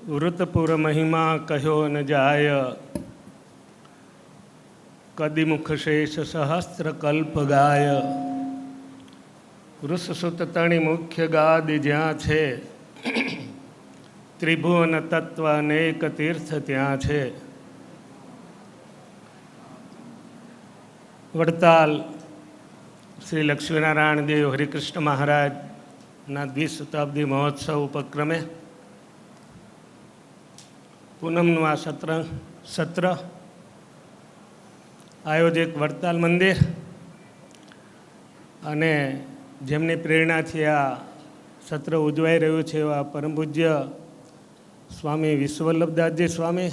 વૃતપુર મહિમા કહ્યો ન જાય, કદિમુખ શેષ સહસ્ત્ર કલ્પ ગાય. વૃષસુત તણી મુખ્ય ગાદી જ્યાં છે, ત્રિભુવન તત્વ અનેક તીર્થ ત્યાં છે. વડતાલ શ્રી લક્ષ્મીનારાયણ દેવ હરિકૃષ્ણ મહારાજના દ્વિશતાબ્દી મહોત્સવ ઉપક્રમે પૂનમનું આ સત્ર આયોજક વડતાલ મંદિર અને જેમની પ્રેરણાથી આ સત્ર ઉજવાઈ રહ્યું છે એવા પરમ પૂજ્ય સ્વામી વિશ્વવલ્લભદાસજી સ્વામી,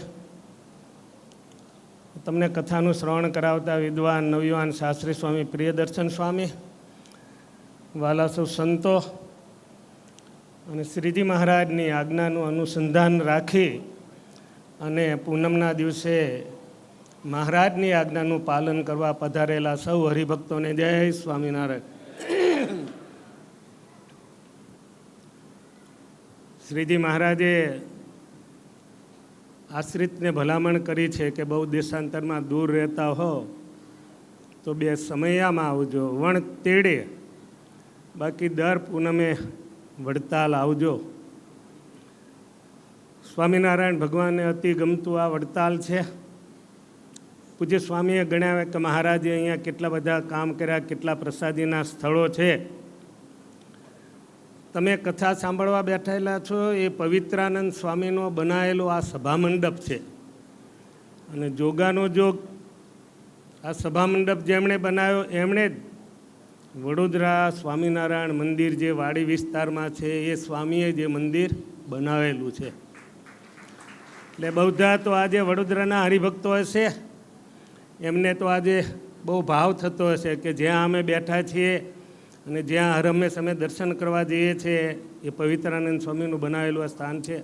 તમને કથાનું શ્રવણ કરાવતા વિદ્વાન નવયુવાન શાસ્ત્રી સ્વામી પ્રિયદર્શન સ્વામી, વાલા સૌ સંતો અને શ્રીજી મહારાજની આજ્ઞાનું અનુસંધાન રાખી અને પૂનમના દિવસે મહારાજની આજ્ઞાનું પાલન કરવા પધારેલા સૌ હરિભક્તોને જય સ્વામિનારાયણ. શ્રીજી મહારાજે આશ્રિતને ભલામણ કરી છે કે બહુ દેશાંતરમાં દૂર રહેતા હો તો બે સમયામાં આવજો, વણ તેડે, બાકી દર પૂનમે વડતાલ આવજો. સ્વામિનારાયણ ભગવાનને અતિ ગમતું આ વડતાલ છે. પૂજ્ય સ્વામીએ ગણાવ્યા કે મહારાજે અહીંયા કેટલા બધા કામ કર્યા, કેટલા પ્રસાદીના સ્થળો છે. તમે કથા સાંભળવા બેઠેલા છો એ પવિત્રાનંદ સ્વામીનો બનાવેલો આ સભામંડપ છે. અને જોગાનો જોગ આ સભામંડપ જેમણે બનાવ્યો એમણે જ વડોદરા સ્વામિનારાયણ મંદિર જે વાડી વિસ્તારમાં છે એ સ્વામીએ જે મંદિર બનાવેલું છે. એટલે બૌદ્ધા તો આજે વડોદરાના હરિભક્તો હશે, એમને તો આજે બહુ ભાવ થતો હશે કે જ્યાં અમે બેઠા છીએ અને જ્યાં હર હંમેશ અમે દર્શન કરવા જઈએ છીએ એ પવિત્રાનંદ સ્વામીનું બનાવેલું આ સ્થાન છે.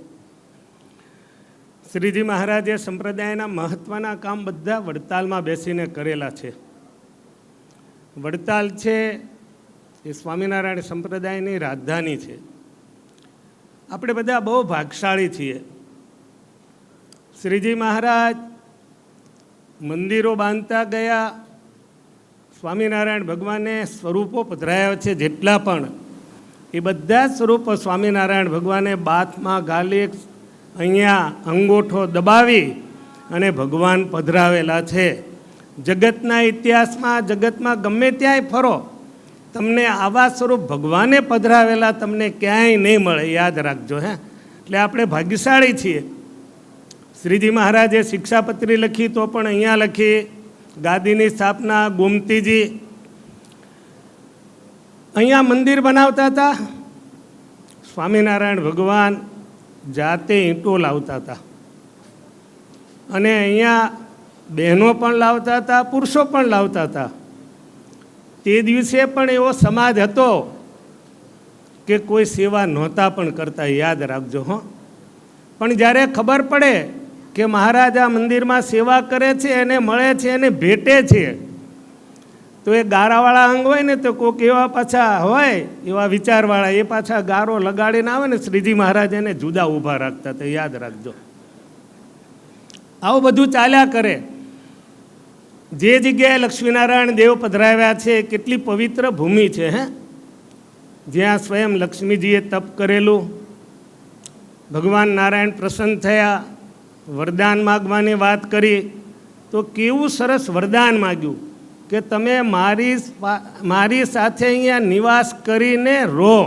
શ્રીજી મહારાજે સંપ્રદાયના મહત્ત્વના કામ બધા વડતાલમાં બેસીને કરેલા છે. વડતાલ છે એ સ્વામિનારાયણ સંપ્રદાયની રાજધાની છે. આપણે બધા બહુ ભાગશાળી છીએ. શ્રીજી મહારાજ મંદિરો બાંધતા ગયા, સ્વામિનારાયણ ભગવાને સ્વરૂપો પધરાયા છે જેટલા પણ, એ બધા સ્વરૂપો સ્વામિનારાયણ ભગવાને બાથમાં ગાલી અહીંયા અંગોઠો દબાવી અને ભગવાન પધરાવેલા છે. જગતના ઇતિહાસમાં, જગતમાં ગમે ત્યાંય ફરો, તમને આવા સ્વરૂપ ભગવાને પધરાવેલા તમને ક્યાંય નહીં મળે, યાદ રાખજો. એટલે આપણે ભાગ્યશાળી છીએ. શ્રીજી મહારાજે શિક્ષાપત્રી લખી તો પણ અહીંયા લખી, ગાદીની સ્થાપના ગોમતીજી અહીંયા મંદિર બનાવતા હતા. સ્વામિનારાયણ ભગવાન જાતે ઈંટો લાવતા હતા અને અહીંયા બહેનો પણ લાવતા હતા, પુરુષો પણ લાવતા હતા. તે દિવસે પણ એવો સમાજ હતો કે કોઈ સેવા નહોતા પણ કરતા, યાદ રાખજો. પણ જ્યારે ખબર પડે કે મહારાજ આ મંદિરમાં સેવા કરે છે, એને મળે છે, એને ભેટે છે, તો એ ગારાવાળા અંગ હોય ને તો કોઈક એવા પાછા હોય એવા વિચારવાળા એ પાછા ગારો લગાડીને આવે ને શ્રીજી મહારાજ એને જુદા ઊભા રાખતા હતા, યાદ રાખજો. આવું બધું ચાલ્યા કરે. જે જગ્યાએ લક્ષ્મીનારાયણ દેવ પધરાવ્યા છે કેટલી પવિત્ર ભૂમિ છે, જ્યાં સ્વયં લક્ષ્મીજીએ તપ કરેલું, ભગવાન નારાયણ પ્રસન્ન થયા, વરદાન માગવાની વાત કરી તો કેવું સરસ વરદાન માગ્યું કે તમે મારી સાથે અહીંયા નિવાસ કરીને રહો.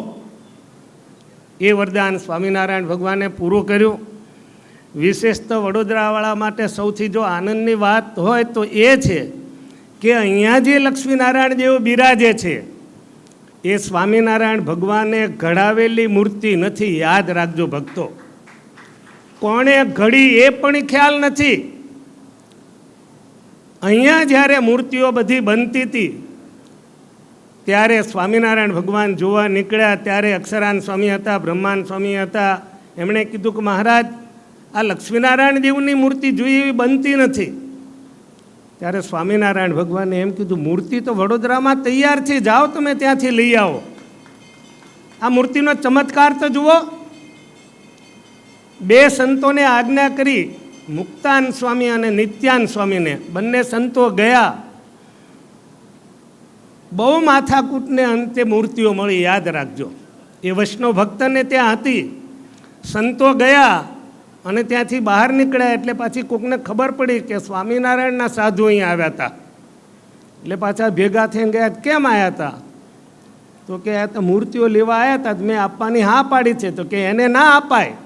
એ વરદાન સ્વામિનારાયણ ભગવાને પૂરું કર્યું. વિશેષ તો વડોદરાવાળા માટે સૌથી જો આનંદની વાત હોય તો એ છે કે અહીંયા જે લક્ષ્મીનારાયણ દેવ બિરાજે છે એ સ્વામિનારાયણ ભગવાને ઘડાવેલી મૂર્તિ નથી, યાદ રાખજો ભક્તો. કોણે ઘડી એ પણ ખ્યાલ નથી. અહીંયા જ્યારે મૂર્તિઓ બધી બનતી હતી ત્યારે સ્વામિનારાયણ ભગવાન જોવા નીકળ્યા ત્યારે અક્ષરાન સ્વામી હતા, બ્રહ્માન સ્વામી હતા. એમણે કીધું કે મહારાજ આ લક્ષ્મીનારાયણ દેવની મૂર્તિ જોઈએ એવી બનતી નથી. ત્યારે સ્વામિનારાયણ ભગવાને એમ કીધું મૂર્તિ તો વડોદરામાં તૈયાર છે, જાઓ તમે ત્યાંથી લઈ આવો. આ મૂર્તિનો ચમત્કાર તો જુઓ. બે સંતોને આજ્ઞા કરી, મુક્તાન સ્વામી અને નિત્યાન સ્વામીને. બંને સંતો ગયા, બહુ માથાકૂટને અંતે મૂર્તિઓ મળી, યાદ રાખજો. એ વૈષ્ણવ ભક્તને ત્યાં હતી. સંતો ગયા અને ત્યાંથી બહાર નીકળ્યા એટલે પાછી કોકને ખબર પડી કે સ્વામિનારાયણના સાધુ અહીંયા આવ્યા હતા. એટલે પાછા ભેગા થઈને ગયા, કેમ આવ્યા હતા? તો કે આ તો મૂર્તિઓ લેવા આવ્યા હતા, મેં આપવાની હા પાડી છે. તો કે એને ના અપાય.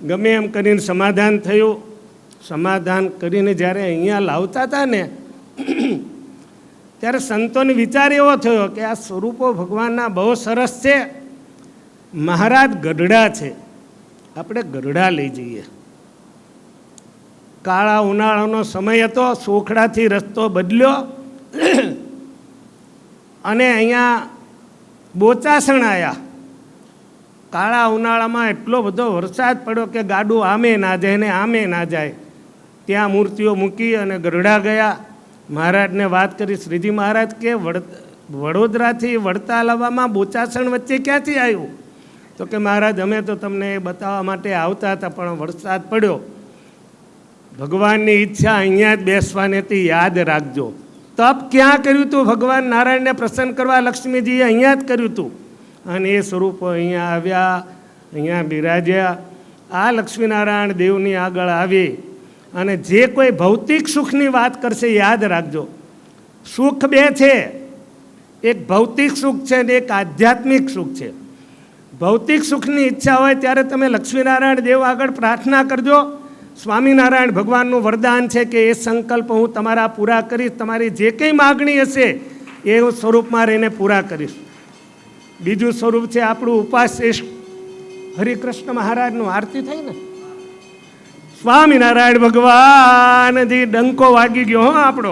ગમે એમ કરીને સમાધાન થયું. સમાધાન કરીને જ્યારે અહીંયા લાવતા હતા ને, ત્યારે સંતોને વિચાર એવો થયો કે આ સ્વરૂપો ભગવાનના બહુ સરસ છે, મહારાજ ગઢડા છે, આપણે ગઢડા લઈ જઈએ. કાળા ઉનાળાનો સમય હતો, સોખડાથી રસ્તો બદલ્યો અને અહીંયા બોચાસણ આવ્યા. કાળા ઉનાળામાં એટલો બધો વરસાદ પડ્યો કે ગાડું આમે ના જાય ને આમે ના જાય. ત્યાં મૂર્તિઓ મૂકી અને ગઢડા ગયા. મહારાજને વાત કરી. શ્રીજી મહારાજ કે વડોદરાથી વડતાલ આવવામાં બોચાસણ વચ્ચે ક્યાંથી આવ્યું? તો કે મહારાજ અમે તો તમને એ બતાવવા માટે આવતા હતા, પણ વરસાદ પડ્યો. ભગવાનની ઈચ્છા અહીંયા જ બેસવાની હતી, યાદ રાખજો. તપ ક્યાં કર્યું હતું? ભગવાન નારાયણને પ્રસન્ન કરવા લક્ષ્મીજીએ અહીંયા જ કર્યું હતું. અને એ સ્વરૂપો અહીંયા આવ્યા, અહીંયા બિરાજ્યા. આ લક્ષ્મીનારાયણ દેવની આગળ આવી અને જે કોઈ ભૌતિક સુખની વાત કરશે, યાદ રાખજો, સુખ બે છે. એક ભૌતિક સુખ છે અને એક આધ્યાત્મિક સુખ છે. ભૌતિક સુખની ઈચ્છા હોય ત્યારે તમે લક્ષ્મીનારાયણ દેવ આગળ પ્રાર્થના કરજો. સ્વામિનારાયણ ભગવાનનું વરદાન છે કે એ સંકલ્પ હું તમારા પૂરા કરીશ. તમારી જે કંઈ માગણી હશે એ હું સ્વરૂપમાં રહીને પૂરા કરીશ. બીજું સ્વરૂપ છે આપણું ઉપાશ્રેષ્ઠ હરિકૃષ્ણ મહારાજનું. આરતી થઈ ને, સ્વામિનારાયણ ભગવાનજી ડંકો વાગી ગયો હો આપણો.